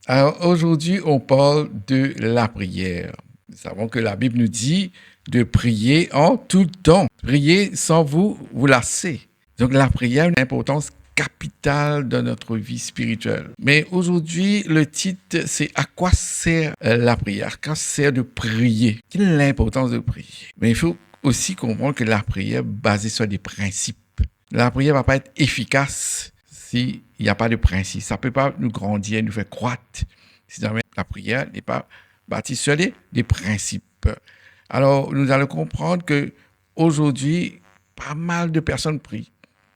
Alors aujourd'hui, on parle de la prière. Nous savons que la Bible nous dit de prier en tout temps. Prier sans vous lasser. Donc la prière a une importance capitale dans notre vie spirituelle. Mais aujourd'hui, le titre, c'est à quoi sert la prière? À quoi sert de prier? Quelle est l'importance de prier? Mais il faut aussi comprendre que la prière est basée sur des principes. La prière ne va pas être efficace s'il n'y a pas de principe. Ça ne peut pas nous grandir, nous faire croître si jamais la prière n'est pas bâtie sur des principes. Alors, nous allons comprendre que aujourd'hui, pas mal de personnes prient.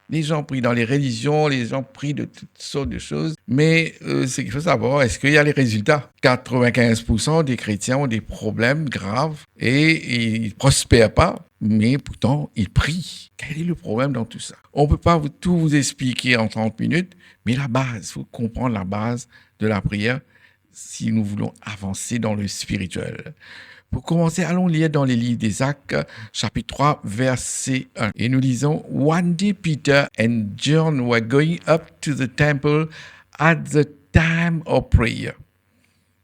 Les gens prient dans les religions, les gens prient de toutes sortes de choses. Mais ce qu'il faut savoir, est-ce qu'il y a les résultats? 95% des chrétiens ont des problèmes graves et ils ne prospèrent pas, mais pourtant ils prient. Quel est le problème dans tout ça? On ne peut pas tout vous expliquer en 30 minutes, mais la base, il faut comprendre la base de la prière si nous voulons avancer dans le spirituel. Pour commencer, allons lire dans les livres des Actes, chapitre 3, verset 1. Et nous lisons, One day Peter and John were going up to the temple at the time of prayer,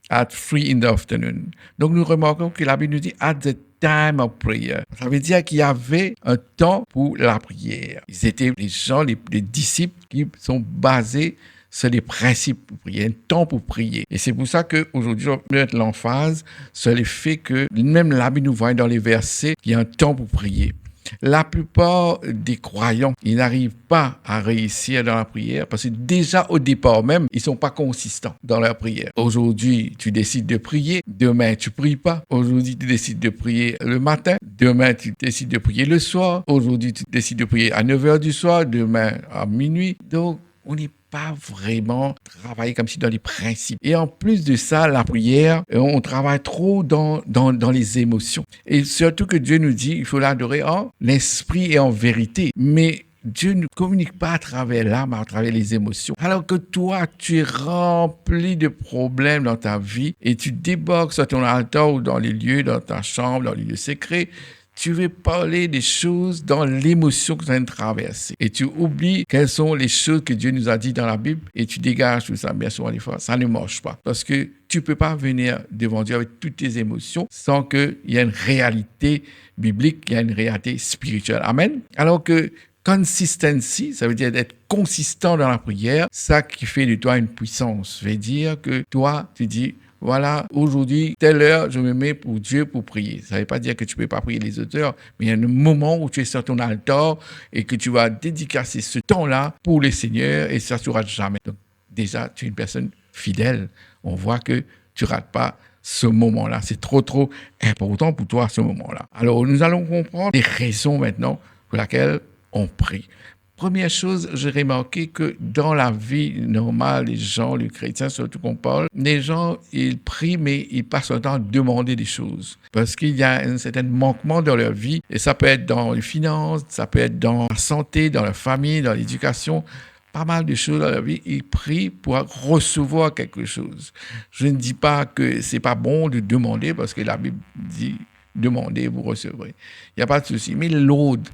at 3 in the afternoon. Donc nous remarquons que la Bible nous dit at the time of prayer. Ça veut dire qu'il y avait un temps pour la prière. Ils étaient les gens, les disciples qui sont basés sur les principes pour prier, un temps pour prier. Et c'est pour ça qu'aujourd'hui, je vais mettre l'emphase sur le fait que même la Bible nous voit dans les versets qu'il y a un temps pour prier. La plupart des croyants, ils n'arrivent pas à réussir dans la prière parce que déjà au départ même, ils ne sont pas consistants dans la prière. Aujourd'hui, tu décides de prier, demain tu ne pries pas. Aujourd'hui, tu décides de prier le matin, demain tu décides de prier le soir. Aujourd'hui, tu décides de prier à 9h du soir, demain à minuit. Donc, on n'est pas vraiment travailler comme si dans les principes. Et en plus de ça, la prière, on travaille trop dans les émotions. Et surtout que Dieu nous dit, il faut l'adorer en l'esprit et en vérité. Mais Dieu ne communique pas à travers l'âme, à travers les émotions. Alors que toi, tu es rempli de problèmes dans ta vie et tu débarques sur ton altar ou dans les lieux, dans ta chambre, dans les lieux secrets. Tu veux parler des choses dans l'émotion que tu as traversée. Et tu oublies quelles sont les choses que Dieu nous a dit dans la Bible et tu dégages tout ça. Bien souvent, des fois, ça ne marche pas. Parce que tu ne peux pas venir devant Dieu avec toutes tes émotions sans qu'il y ait une réalité biblique, qu'il y ait une réalité spirituelle. Amen. Alors que consistency, ça veut dire d'être consistant dans la prière, ça qui fait de toi une puissance. Ça veut dire que toi, tu dis, voilà, aujourd'hui, telle heure, je me mets pour Dieu pour prier. Ça ne veut pas dire que tu ne peux pas prier les autres heures, mais il y a un moment où tu es sur ton altar et que tu vas dédicacer ce temps-là pour le Seigneur et ça ne se rate jamais. Donc, déjà, tu es une personne fidèle. On voit que tu ne rates pas ce moment-là. C'est trop important pour toi, ce moment-là. Alors, nous allons comprendre les raisons maintenant pour lesquelles on prie. Première chose, j'ai remarqué que dans la vie normale, les gens, les chrétiens, surtout qu'on parle, les gens, ils prient, mais ils passent leur temps à demander des choses. Parce qu'il y a un certain manquement dans leur vie. Et ça peut être dans les finances, ça peut être dans la santé, dans la famille, dans l'éducation. Pas mal de choses dans leur vie. Ils prient pour recevoir quelque chose. Je ne dis pas que c'est pas bon de demander, parce que la Bible dit « demandez, vous recevrez ». Il n'y a pas de souci. Mais l'ordre,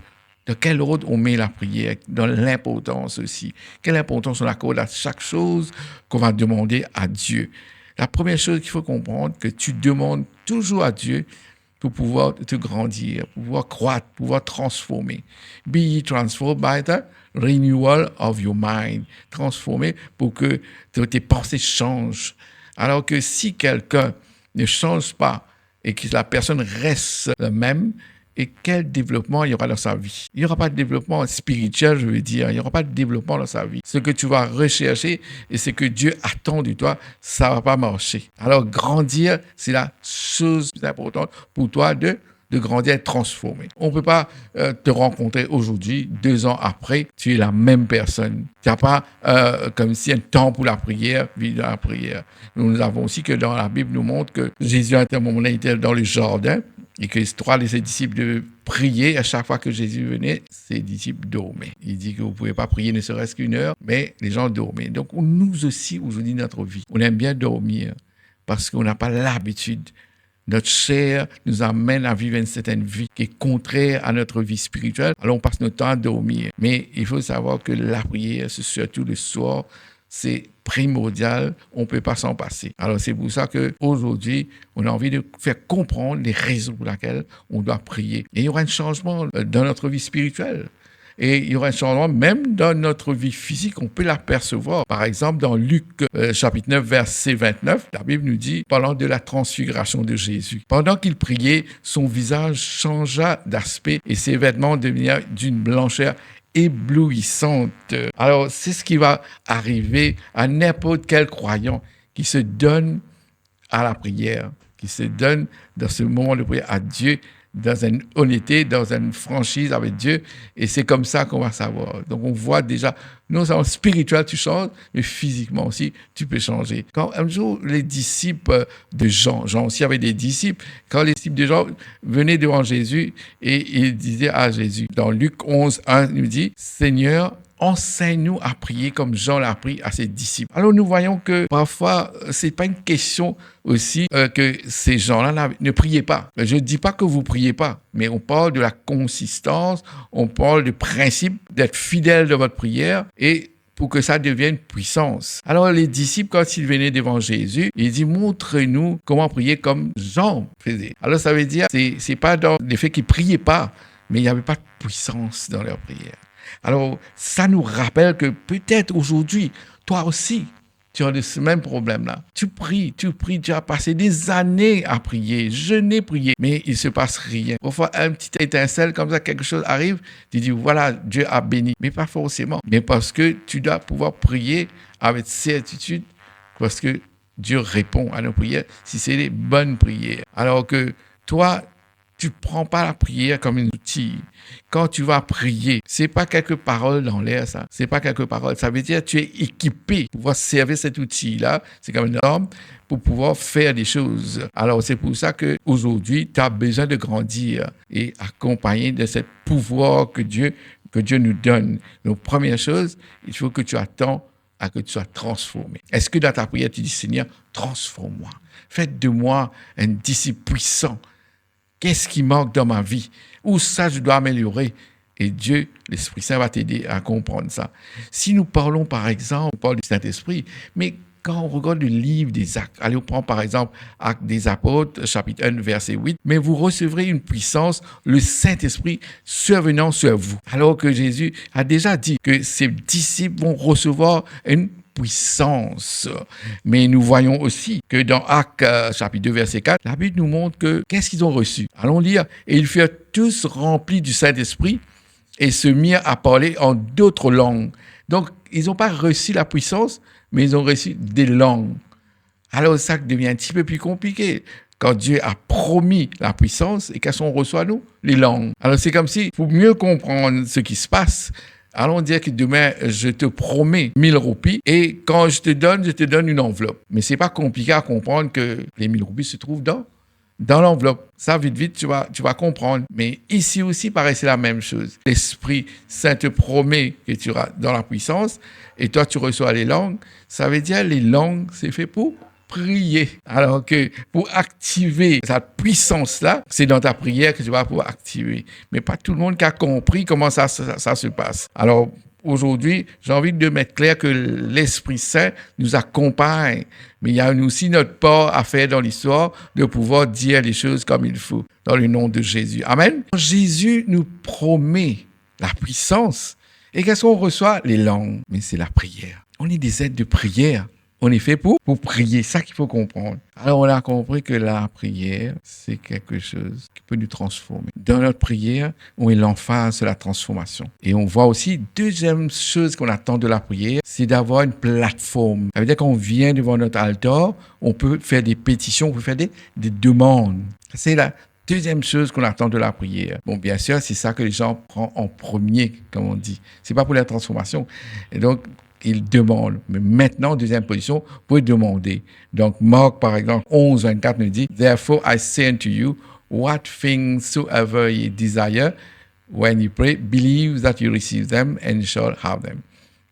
de quel ordre on met la prière, dans l'importance aussi. Quelle importance on accorde à chaque chose qu'on va demander à Dieu. La première chose qu'il faut comprendre, que tu demandes toujours à Dieu pour pouvoir te grandir, pour pouvoir croître, pour pouvoir transformer. Be ye transformed by the renewal of your mind. Transformer pour que tes pensées changent. Alors que si quelqu'un ne change pas et que la personne reste la même, et quel développement il y aura dans sa vie? Il n'y aura pas de développement spirituel, je veux dire. Il n'y aura pas de développement dans sa vie. Ce que tu vas rechercher et ce que Dieu attend de toi, ça ne va pas marcher. Alors, grandir, c'est la chose plus importante pour toi de grandir et transformer. On ne peut pas te rencontrer aujourd'hui, 2 ans après, tu es la même personne. Tu n'as pas comme si un temps pour la prière, vivre dans la prière. Nous avons aussi que dans la Bible nous montre que Jésus à un moment donné était dans le jardin, et que 3 de ses disciples de prier. À chaque fois que Jésus venait, ses disciples dormaient. Il dit que vous ne pouvez pas prier ne serait-ce qu'1 heure, mais les gens dormaient. Donc nous aussi, aujourd'hui, notre vie, on aime bien dormir parce qu'on n'a pas l'habitude. Notre chair nous amène à vivre une certaine vie qui est contraire à notre vie spirituelle. Alors on passe notre temps à dormir. Mais il faut savoir que la prière, c'est surtout le soir, c'est primordial, on ne peut pas s'en passer. Alors c'est pour ça qu'aujourd'hui, on a envie de faire comprendre les raisons pour lesquelles on doit prier. Et il y aura un changement dans notre vie spirituelle. Et il y aura un changement même dans notre vie physique, on peut l'apercevoir. Par exemple, dans Luc chapitre 9, verset 29, la Bible nous dit, parlant de la transfiguration de Jésus, pendant qu'il priait, son visage changea d'aspect et ses vêtements devinrent d'une blancheur éblouissante. Alors, c'est ce qui va arriver à n'importe quel croyant qui se donne à la prière, qui se donne dans ce moment de prière à Dieu, dans une honnêteté, dans une franchise avec Dieu. Et c'est comme ça qu'on va savoir. Donc, on voit déjà, non seulement spirituel, tu changes, mais physiquement aussi, tu peux changer. Quand un jour, les disciples de Jean aussi avait des disciples, quand les disciples de Jean venaient devant Jésus et ils disaient à Jésus, dans Luc 11, 1, il nous dit, Seigneur, enseigne-nous à prier comme Jean l'a appris à ses disciples. Alors nous voyons que parfois, c'est pas une question aussi que ces gens-là ne priaient pas. Je ne dis pas que vous ne priez pas, mais on parle de la consistance, on parle du principe d'être fidèle dans votre prière et pour que ça devienne puissance. Alors les disciples, quand ils venaient devant Jésus, ils disent, montre-nous comment prier comme Jean faisait. Alors ça veut dire, c'est pas dans le fait qu'ils ne priaient pas, mais il n'y avait pas de puissance dans leur prière. Alors, ça nous rappelle que peut-être aujourd'hui, toi aussi, tu as ce même problème-là. Tu pries, tu as passé des années à prier, jeûner, prier, mais il ne se passe rien. Parfois, un petit étincelle comme ça, quelque chose arrive, tu dis, voilà, Dieu a béni. Mais pas forcément, mais parce que tu dois pouvoir prier avec certitude, parce que Dieu répond à nos prières si c'est des bonnes prières. Alors que toi, tu ne prends pas la prière comme un outil. Quand tu vas prier, c'est pas quelques paroles dans l'air, ça. C'est pas quelques paroles. Ça veut dire que tu es équipé pour pouvoir servir cet outil-là. C'est comme une arme pour pouvoir faire des choses. Alors, c'est pour ça qu'aujourd'hui, tu as besoin de grandir et accompagner de ce pouvoir que Dieu nous donne. Donc, première chose, il faut que tu attends à que tu sois transformé. Est-ce que dans ta prière, tu dis, Seigneur, transforme-moi. Faites de moi un disciple puissant. Qu'est-ce qui manque dans ma vie? Où ça, je dois améliorer? Et Dieu, l'Esprit Saint, va t'aider à comprendre ça. Si nous parlons, par exemple, on parle du Saint-Esprit, mais quand on regarde le livre des Actes, allez, on prend par exemple Actes des Apôtres, chapitre 1, verset 8, mais vous recevrez une puissance, le Saint-Esprit survenant sur vous. Alors que Jésus a déjà dit que ses disciples vont recevoir une puissance. Mais nous voyons aussi que dans Actes chapitre 2 verset 4, la Bible nous montre que qu'est-ce qu'ils ont reçu. Allons lire. Et ils furent tous remplis du Saint-Esprit et se mirent à parler en d'autres langues. Donc, ils n'ont pas reçu la puissance, mais ils ont reçu des langues. Alors, ça devient un petit peu plus compliqué. Quand Dieu a promis la puissance et qu'est-ce qu'on reçoit, nous? Les langues. Alors, c'est comme si, pour mieux comprendre ce qui se passe, allons dire que demain, je te promets 1000 roupies et quand je te donne une enveloppe. Mais c'est pas compliqué à comprendre que les 1000 roupies se trouvent dans l'enveloppe. Ça, vite, tu vas comprendre. Mais ici aussi, pareil, c'est la même chose. L'Esprit Saint te promet que tu seras dans la puissance et toi, tu reçois les langues. Ça veut dire les langues, c'est fait pour prier. Alors que pour activer cette puissance-là, c'est dans ta prière que tu vas pouvoir activer. Mais pas tout le monde qui a compris comment ça se passe. Alors, aujourd'hui, j'ai envie de mettre clair que l'Esprit Saint nous accompagne. Mais il y a aussi notre part à faire dans l'histoire de pouvoir dire les choses comme il faut, dans le nom de Jésus. Amen. Jésus nous promet la puissance. Et qu'est-ce qu'on reçoit? Les langues. Mais c'est la prière. On est des êtres de prière. On est fait pour prier, c'est ça qu'il faut comprendre. Alors, on a compris que la prière, c'est quelque chose qui peut nous transformer. Dans notre prière, on est l'emphase de la transformation. Et on voit aussi, deuxième chose qu'on attend de la prière, c'est d'avoir une plateforme. Ça veut dire qu'on vient devant notre altar, on peut faire des pétitions, on peut faire des demandes. C'est la deuxième chose qu'on attend de la prière. Bon, bien sûr, c'est ça que les gens prennent en premier, comme on dit. C'est pas pour la transformation. Et donc, il demande. Mais maintenant, deuxième position, vous pouvez demander. Donc, Marc, par exemple, 11, 24 nous dit, Therefore I say unto you, what things soever ye desire, when you pray, believe that you receive them and you shall have them.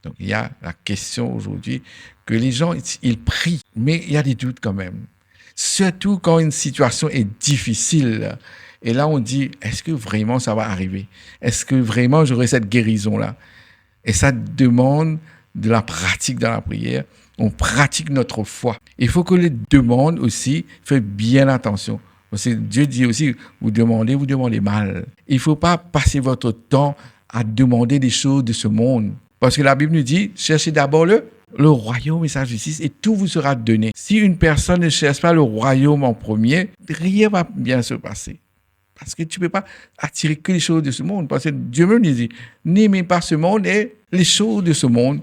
Donc, il y a la question aujourd'hui que les gens, ils prient, mais il y a des doutes quand même. Surtout quand une situation est difficile. Et là, on dit, est-ce que vraiment ça va arriver? Est-ce que vraiment j'aurai cette guérison-là? Et ça demande de la pratique dans la prière, on pratique notre foi. Il faut que les demandes aussi, faites bien attention. Parce que Dieu dit aussi, vous demandez mal. Il ne faut pas passer votre temps à demander des choses de ce monde. Parce que la Bible nous dit, cherchez d'abord le royaume et sa justice et tout vous sera donné. Si une personne ne cherche pas le royaume en premier, rien va bien se passer. Parce que tu ne peux pas attirer que les choses de ce monde. Parce que Dieu me dit, n'aimez pas ce monde et les choses de ce monde.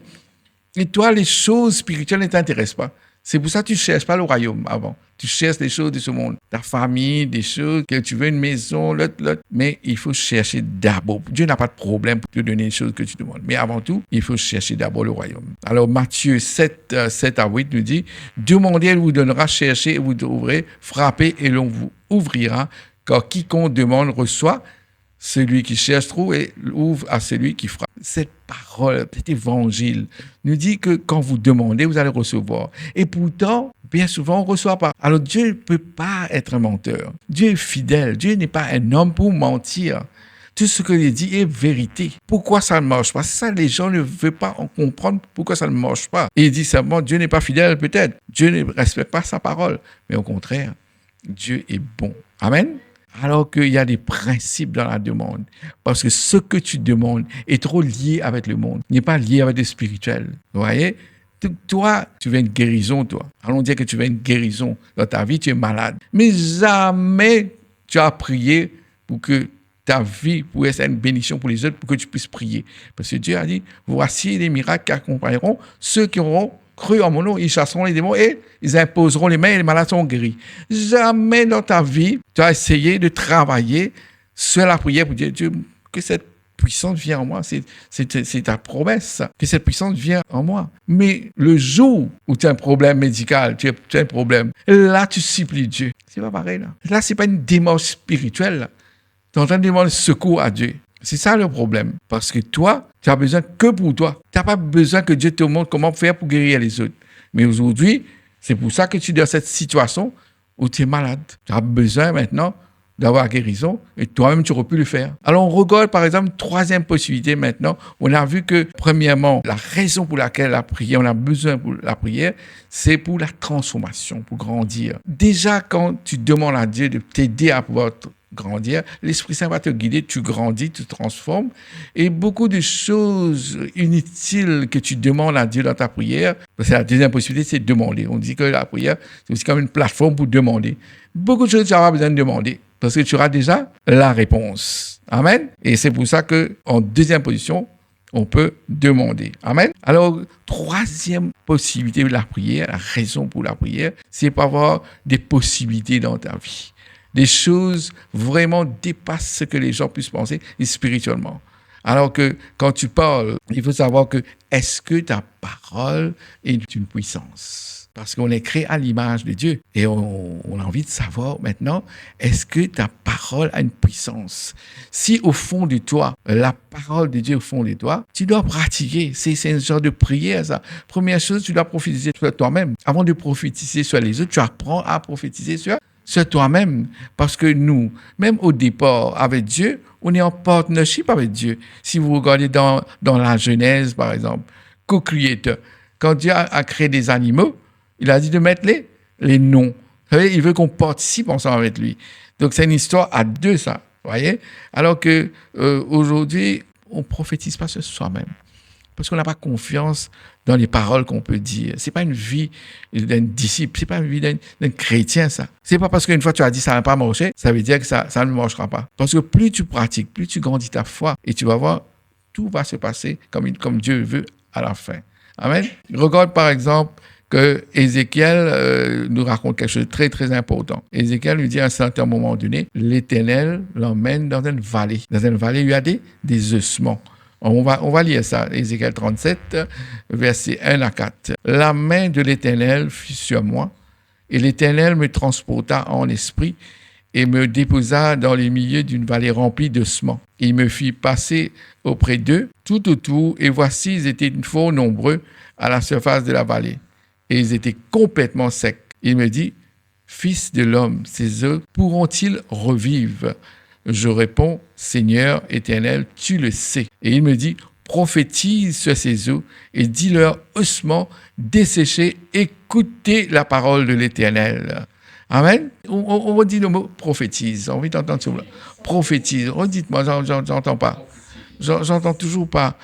Et toi, les choses spirituelles ne t'intéressent pas. C'est pour ça que tu ne cherches pas le royaume avant. Tu cherches les choses de ce monde. Ta famille, des choses, que tu veux une maison, l'autre. Mais il faut chercher d'abord. Dieu n'a pas de problème pour te donner les choses que tu demandes. Mais avant tout, il faut chercher d'abord le royaume. Alors Matthieu 7 à 8 nous dit, demandez, elle vous donnera, cherchez et vous trouverez, frappez et l'on vous ouvrira. Car quiconque demande reçoit, celui qui cherche trouve et ouvre à celui qui frappe. Cette parole, cet évangile nous dit que quand vous demandez, vous allez recevoir. Et pourtant, bien souvent, on ne reçoit pas. Alors Dieu ne peut pas être un menteur. Dieu est fidèle. Dieu n'est pas un homme pour mentir. Tout ce qu'il dit est vérité. Pourquoi ça ne marche pas? Ça, les gens ne veulent pas en comprendre pourquoi ça ne marche pas. Et il dit simplement, Dieu n'est pas fidèle peut-être. Dieu ne respecte pas sa parole. Mais au contraire, Dieu est bon. Amen. Alors qu'il y a des principes dans la demande. Parce que ce que tu demandes est trop lié avec le monde. Il n'est pas lié avec le spirituel. Vous voyez? Toi, tu veux une guérison, toi. Allons dire que tu veux une guérison dans ta vie, tu es malade. Mais jamais tu as prié pour que ta vie puisse être une bénédiction pour les autres, pour que tu puisses prier. Parce que Dieu a dit, voici les miracles qui accompagneront ceux qui auront cru en mon nom, ils chasseront les démons et ils imposeront les mains et les malades seront guéris. Jamais dans ta vie, tu as essayé de travailler sur la prière pour dire, Dieu, que cette puissance vienne en moi. C'est ta promesse, que cette puissance vienne en moi. Mais le jour où tu as un problème médical, tu as un problème, là, tu supplies Dieu. C'est pas pareil, là. Là, c'est pas une démarche spirituelle, là. Tu es en train de demander secours à Dieu. C'est ça le problème. Parce que toi, tu as besoin que pour toi. Tu n'as pas besoin que Dieu te montre comment faire pour guérir les autres. Mais aujourd'hui, c'est pour ça que tu es dans cette situation où tu es malade. Tu as besoin maintenant d'avoir guérison et toi-même, tu aurais pu le faire. Alors, on regarde par exemple, troisième possibilité maintenant. On a vu que, premièrement, la raison pour laquelle la prière, on a besoin pour la prière, c'est pour la transformation, pour grandir. Déjà, quand tu demandes à Dieu de t'aider à pouvoir grandir, l'Esprit Saint va te guider, tu grandis, tu te transformes. Et beaucoup de choses inutiles que tu demandes à Dieu dans ta prière, c'est la deuxième possibilité, c'est de demander. On dit que la prière, c'est aussi comme une plateforme pour demander. Beaucoup de choses, tu auras besoin de demander, parce que tu auras déjà la réponse. Amen. Et c'est pour ça qu'en deuxième position, on peut demander. Amen. Alors, troisième possibilité de la prière, la raison pour la prière, c'est pour avoir des possibilités dans ta vie. Des choses vraiment dépassent ce que les gens puissent penser et spirituellement. Alors que quand tu parles, il faut savoir que est-ce que ta parole est une puissance? Parce qu'on est créé à l'image de Dieu. Et on a envie de savoir maintenant, est-ce que ta parole a une puissance? Si au fond de toi, la parole de Dieu au fond de toi, tu dois pratiquer. C'est un genre de prière, ça. Première chose, tu dois prophétiser sur toi-même. Avant de prophétiser sur les autres, tu apprends à prophétiser sur toi-même. Parce que nous, même au départ, avec Dieu, on est en partnership avec Dieu. Si vous regardez dans la Genèse, par exemple, co-creator, quand Dieu a créé des animaux, il a dit de mettre les noms. Vous savez, il veut qu'on participe ensemble avec lui. Donc, c'est une histoire à deux, ça. Vous voyez? Alors que aujourd'hui, on ne prophétise pas sur soi-même. Parce qu'on n'a pas confiance dans les paroles qu'on peut dire. Ce n'est pas une vie d'un disciple, ce n'est pas une vie d'un chrétien, ça. Ce n'est pas parce qu'une fois tu as dit ça n'a pas marché, ça veut dire que ça ne marchera pas. Parce que plus tu pratiques, plus tu grandis ta foi, et tu vas voir, tout va se passer comme Dieu veut à la fin. Amen. Regarde par exemple que Ézéchiel nous raconte quelque chose de très, très important. Ézéchiel lui dit à un certain moment donné, l'Éternel l'emmène dans une vallée. Dans une vallée, il y a des ossements. On va lire ça, Ézéchiel 37, versets 1 à 4. La main de l'Éternel fut sur moi, et l'Éternel me transporta en esprit et me déposa dans les milieux d'une vallée remplie d'ossements. Il me fit passer auprès d'eux tout autour, et voici, ils étaient fort nombreux à la surface de la vallée, et ils étaient complètement secs. Il me dit, Fils de l'homme, ces œufs pourront-ils revivre? Je réponds, Seigneur éternel, tu le sais. Et il me dit, prophétise sur ces eaux et dis-leur ossements desséchés, écoutez la parole de l'Éternel. Amen. On redit le mot prophétise. On a envie d'entendre ce mot. Prophétise. Redites-moi, j'entends pas. J'entends toujours pas.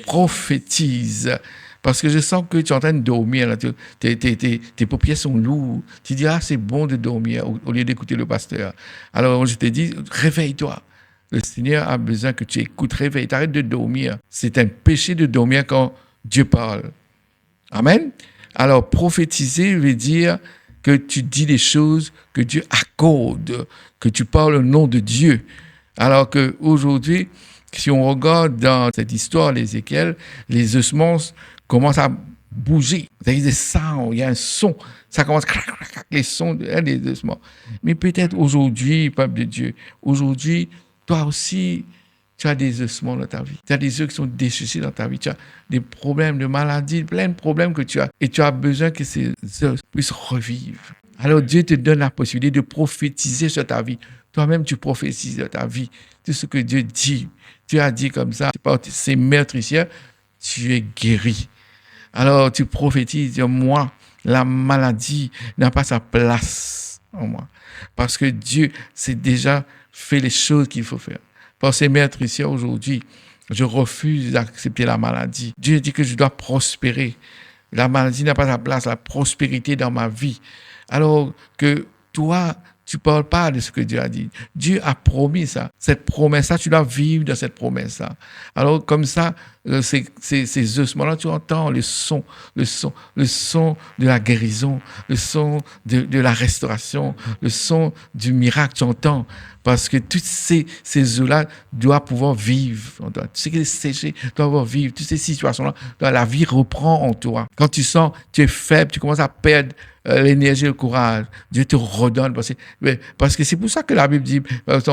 Prophétise. Parce que je sens que tu es en train de dormir. Là. Tes paupières sont lourdes. Tu dis, c'est bon de dormir au lieu d'écouter le pasteur. Alors, je te dis, réveille-toi. Le Seigneur a besoin que tu écoutes. Réveille-toi. Arrête de dormir. C'est un péché de dormir quand Dieu parle. Amen. Alors, prophétiser veut dire que tu dis des choses que Dieu accorde, que tu parles au nom de Dieu. Alors qu'aujourd'hui, si on regarde dans cette histoire d'Ézéchiel, les ossements commencent à bouger. Il y a des sons, il y a un son. Ça commence à les sons des ossements. Mais peut-être aujourd'hui, peuple de Dieu, aujourd'hui, toi aussi, tu as des ossements dans ta vie. Tu as des œufs qui sont déchirés dans ta vie. Tu as des problèmes de maladie, plein de problèmes que tu as. Et tu as besoin que ces œufs puissent revivre. Alors Dieu te donne la possibilité de prophétiser sur ta vie. Toi-même, tu prophétises sur ta vie. Tout ce que Dieu dit. Dieu a dit comme ça, par ces meurtricières, tu es guéri. Alors tu prophétises, moi, la maladie n'a pas sa place en moi. Parce que Dieu s'est déjà fait les choses qu'il faut faire. Par ces meurtricières aujourd'hui, je refuse d'accepter la maladie. Dieu dit que je dois prospérer. La maladie n'a pas sa place, la prospérité dans ma vie. Alors que toi, tu ne parles pas de ce que Dieu a dit. Dieu a promis ça. Cette promesse-là, tu dois vivre dans cette promesse-là. Alors comme ça, ces ossements-là, tu entends le son de la guérison, le son de la restauration, le son du miracle, tu entends. Parce que toutes ces eaux-là doivent pouvoir vivre. Tout ce qui est séché doit pouvoir vivre. Toutes ces situations-là, la vie reprend en toi. Quand tu sens, tu es faible, tu commences à perdre l'énergie, le courage, Dieu te redonne. Parce que c'est pour ça que la Bible dit,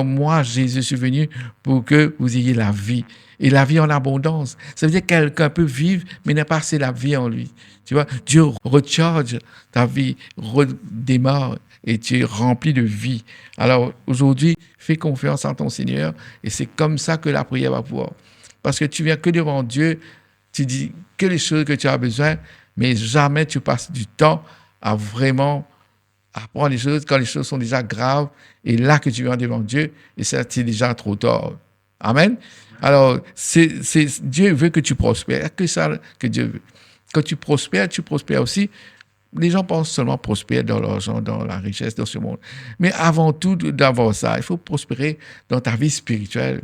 moi, Jésus, suis venu pour que vous ayez la vie. Et la vie en abondance. Ça veut dire que quelqu'un peut vivre, mais n'a pas assez la vie en lui. Tu vois, Dieu recharge ta vie, redémarre et tu es rempli de vie. Alors aujourd'hui, fais confiance en ton Seigneur et c'est comme ça que la prière va pouvoir. Parce que tu viens que devant Dieu, tu dis que les choses que tu as besoin, mais jamais tu passes du temps à vraiment apprendre les choses quand les choses sont déjà graves et là que tu viens devant Dieu et ça, c'est déjà trop tard. Amen. Alors, Dieu veut que tu prospères. Il n'y a que ça que Dieu veut. Quand tu prospères aussi. Les gens pensent seulement prospérer dans l'argent, dans la richesse, dans ce monde. Mais avant tout, d'avoir ça, il faut prospérer dans ta vie spirituelle.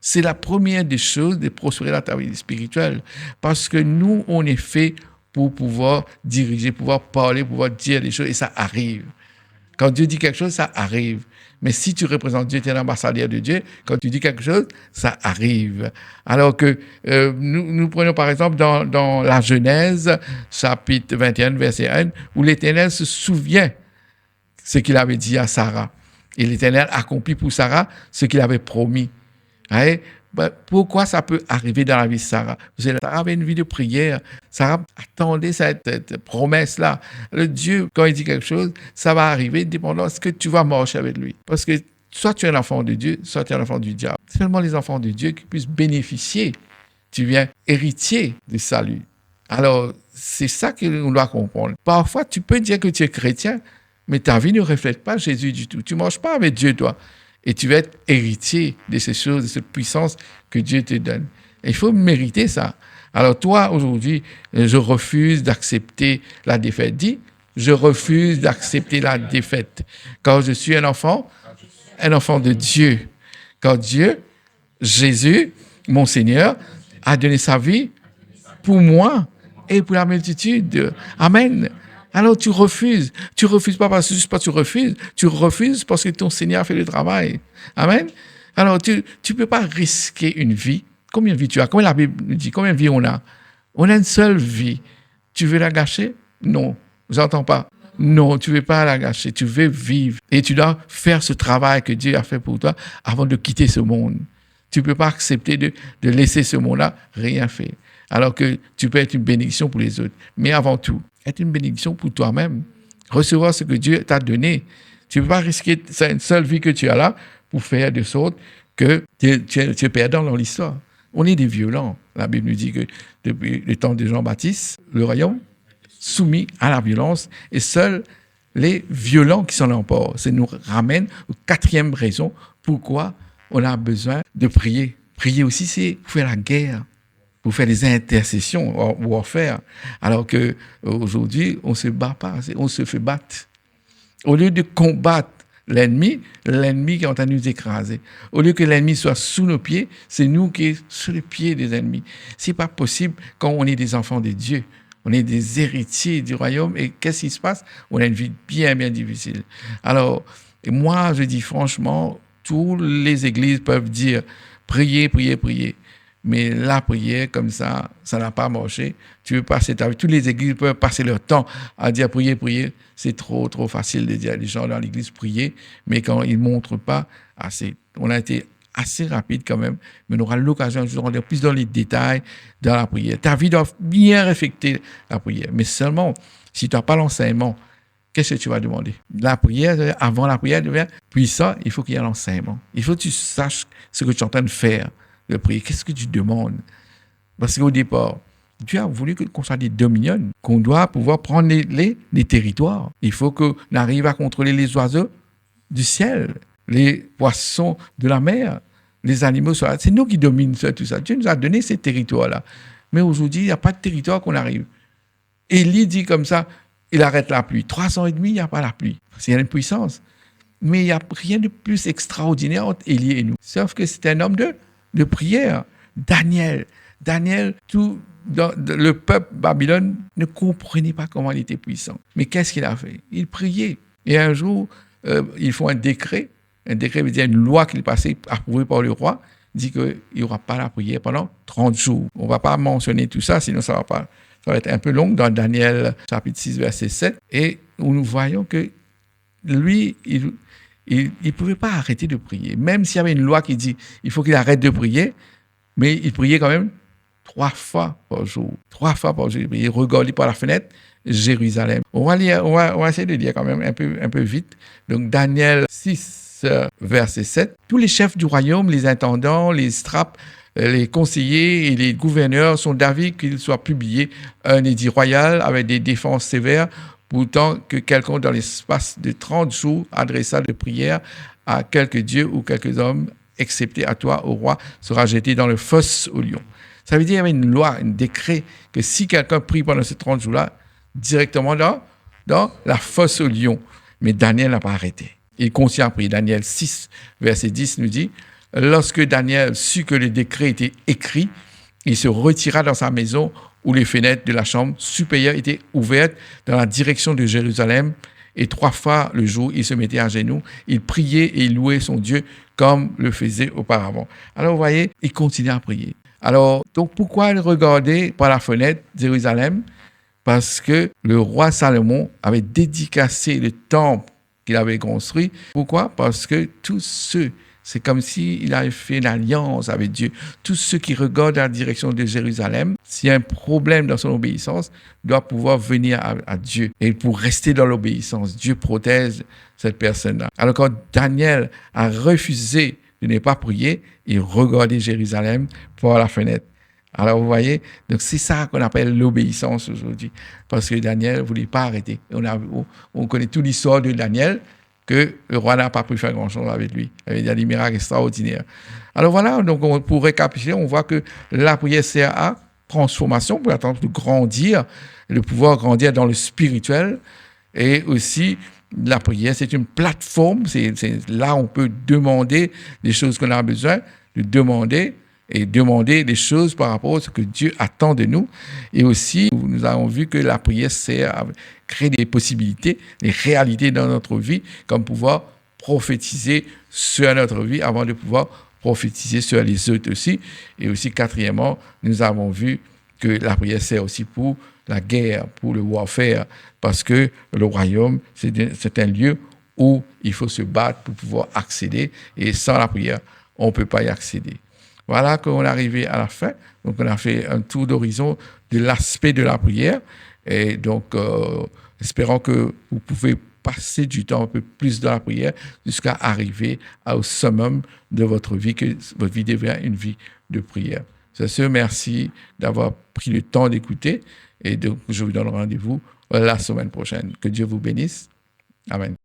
C'est la première des choses de prospérer dans ta vie spirituelle. Parce que nous, on est fait pour pouvoir diriger, pouvoir parler, pouvoir dire des choses, et ça arrive. Quand Dieu dit quelque chose, ça arrive. Mais si tu représentes Dieu, tu es un ambassadeur de Dieu, quand tu dis quelque chose, ça arrive. Alors que nous prenons par exemple dans la Genèse, chapitre 21, verset 1, où l'Éternel se souvient ce qu'il avait dit à Sarah. Et l'Éternel accomplit pour Sarah ce qu'il avait promis. Hein? Pourquoi ça peut arriver dans la vie de Sarah? Parce que Sarah avait une vie de prière. Sarah attendait cette promesse-là. Le Dieu, quand il dit quelque chose, ça va arriver dépendant de ce que tu vas marcher avec lui. Parce que soit tu es un enfant de Dieu, soit tu es un enfant du diable. Seulement les enfants de Dieu qui puissent bénéficier. Tu viens héritier du salut. Alors, c'est ça qu'on doit comprendre. Parfois, tu peux dire que tu es chrétien, mais ta vie ne reflète pas Jésus du tout. Tu ne marches pas avec Dieu, toi. Et tu vas être héritier de ces choses, de cette puissance que Dieu te donne. Et il faut mériter ça. Alors toi, aujourd'hui, je refuse d'accepter la défaite. Dis, je refuse d'accepter la défaite. Quand je suis un enfant de Dieu. Quand Dieu, Jésus, mon Seigneur, a donné sa vie pour moi et pour la multitude. Amen. Alors tu refuses. Tu refuses pas parce que juste pas tu refuses. Tu refuses parce que ton Seigneur a fait le travail. Amen. Alors tu peux pas risquer une vie. Combien de vies tu as? Combien la Bible nous dit? Combien de vies on a? On a une seule vie. Tu veux la gâcher? Non. J'entends pas. Non, tu veux pas la gâcher. Tu veux vivre. Et tu dois faire ce travail que Dieu a fait pour toi avant de quitter ce monde. Tu peux pas accepter de laisser ce monde-là rien faire. Alors que tu peux être une bénédiction pour les autres. Mais avant tout, être une bénédiction pour toi-même. Recevoir ce que Dieu t'a donné. Tu ne peux pas risquer une seule vie que tu as là pour faire de sorte que tu es perdant dans l'histoire. On est des violents. La Bible nous dit que depuis le temps de Jean-Baptiste, le royaume soumis à la violence et seuls les violents qui s'en emportent. Ça nous ramène aux quatrième raison pourquoi on a besoin de prier. Prier aussi, c'est pour faire la guerre, pour faire des intercessions, warfare. Alors que aujourd'hui, on se bat pas, on se fait battre. Au lieu de combattre l'ennemi qui est en train de nous écraser. Au lieu que l'ennemi soit sous nos pieds, c'est nous qui sommes sous les pieds des ennemis. C'est pas possible quand on est des enfants de Dieu. On est des héritiers du royaume et qu'est-ce qui se passe? On a une vie bien, bien difficile. Alors, moi, je dis franchement, toutes les églises peuvent dire prier, prier, prier. Mais la prière, comme ça n'a pas marché. Tu veux passer ta vie. Toutes les églises peuvent passer leur temps à dire prier, prier. C'est trop, trop facile de dire les gens dans l'église prier, mais quand ils ne montrent pas assez. On a été assez rapide quand même, mais on aura l'occasion de rentrer plus dans les détails dans la prière. Ta vie doit bien respecter la prière, mais seulement si tu n'as pas l'enseignement, qu'est-ce que tu vas demander? La prière, avant la prière devient puissant, il faut qu'il y ait l'enseignement. Il faut que tu saches ce que tu es en train de faire. De prier. Qu'est-ce que tu demandes? Parce qu'au départ, Dieu a voulu qu'on soit des dominions, qu'on doit pouvoir prendre les territoires. Il faut qu'on arrive à contrôler les oiseaux du ciel, les poissons de la mer, les animaux. C'est nous qui dominons tout ça. Dieu nous a donné ces territoires-là. Mais aujourd'hui, il n'y a pas de territoire qu'on arrive. Élie dit comme ça, il arrête la pluie. 3 ans et demi, il n'y a pas la pluie. C'est une puissance. Mais il n'y a rien de plus extraordinaire entre Élie et nous. Sauf que c'est un homme de prière. Daniel, tout le peuple Babylone ne comprenait pas comment il était puissant. Mais qu'est-ce qu'il a fait? Il priait. Et un jour, il faut un décret. Un décret veut dire une loi qui est passée, approuvée par le roi, dit qu'il n'y aura pas la prière pendant 30 jours. On ne va pas mentionner tout ça, sinon ça va être un peu long dans Daniel chapitre 6, verset 7. Et où nous voyons que lui, il ne pouvait pas arrêter de prier. Même s'il y avait une loi qui dit il faut qu'il arrête de prier, mais il priait quand même 3 fois par jour. 3 fois par jour. Il regardait par la fenêtre Jérusalem. On va essayer de lire quand même un peu vite. Donc Daniel 6, verset 7. Tous les chefs du royaume, les intendants, les satrapes, les conseillers et les gouverneurs sont d'avis qu'il soit publié un édit royal avec des défenses sévères pourtant que quelqu'un dans l'espace de 30 jours adressa de prière à quelque dieu ou quelques hommes, excepté à toi, au roi, sera jeté dans le fosse au lion. Ça veut dire qu'il y avait une loi, un décret, que si quelqu'un prie pendant ces 30 jours-là, directement dans la fosse au lion. Mais Daniel n'a pas arrêté. Il continue à prier. Daniel 6, verset 10 nous dit, « Lorsque Daniel sut que le décret était écrit, il se retira dans sa maison où les fenêtres de la chambre supérieure étaient ouvertes dans la direction de Jérusalem. Et 3 fois le jour, il se mettait à genoux, il priait et il louait son Dieu comme le faisait auparavant. » Alors, vous voyez, il continuait à prier. Alors, donc, pourquoi il regardait par la fenêtre Jérusalem? Parce que le roi Salomon avait dédicacé le temple qu'il avait construit. Pourquoi? Parce que tous ceux, c'est comme s'il avait fait une alliance avec Dieu. Tous ceux qui regardent dans la direction de Jérusalem, s'il y a un problème dans son obéissance, doivent pouvoir venir à Dieu. Et pour rester dans l'obéissance, Dieu protège cette personne-là. Alors quand Daniel a refusé de ne pas prier, il regardait Jérusalem par la fenêtre. Alors vous voyez, donc c'est ça qu'on appelle l'obéissance aujourd'hui. Parce que Daniel ne voulait pas arrêter. On connaît toute l'histoire de Daniel, que le roi n'a pas pu faire grand-chose avec lui. Il y a des miracles extraordinaires. Alors voilà, donc pour récapituler, on voit que la prière sert à transformation, pour attendre de grandir, de pouvoir grandir dans le spirituel. Et aussi, la prière, c'est une plateforme. C'est là où on peut demander des choses qu'on a besoin de demander et demander des choses par rapport à ce que Dieu attend de nous. Et aussi, nous avons vu que la prière sert à créer des possibilités, des réalités dans notre vie, comme pouvoir prophétiser sur notre vie avant de pouvoir prophétiser sur les autres aussi. Et aussi, quatrièmement, nous avons vu que la prière sert aussi pour la guerre, pour le warfare, parce que le royaume, c'est un lieu où il faut se battre pour pouvoir accéder, et sans la prière, on ne peut pas y accéder. Voilà qu'on est arrivé à la fin. Donc, on a fait un tour d'horizon de l'aspect de la prière. Et donc, espérons que vous pouvez passer du temps un peu plus dans la prière jusqu'à arriver au summum de votre vie, que votre vie devienne une vie de prière. C'est ce, merci d'avoir pris le temps d'écouter et donc je vous donne rendez-vous la semaine prochaine. Que Dieu vous bénisse. Amen.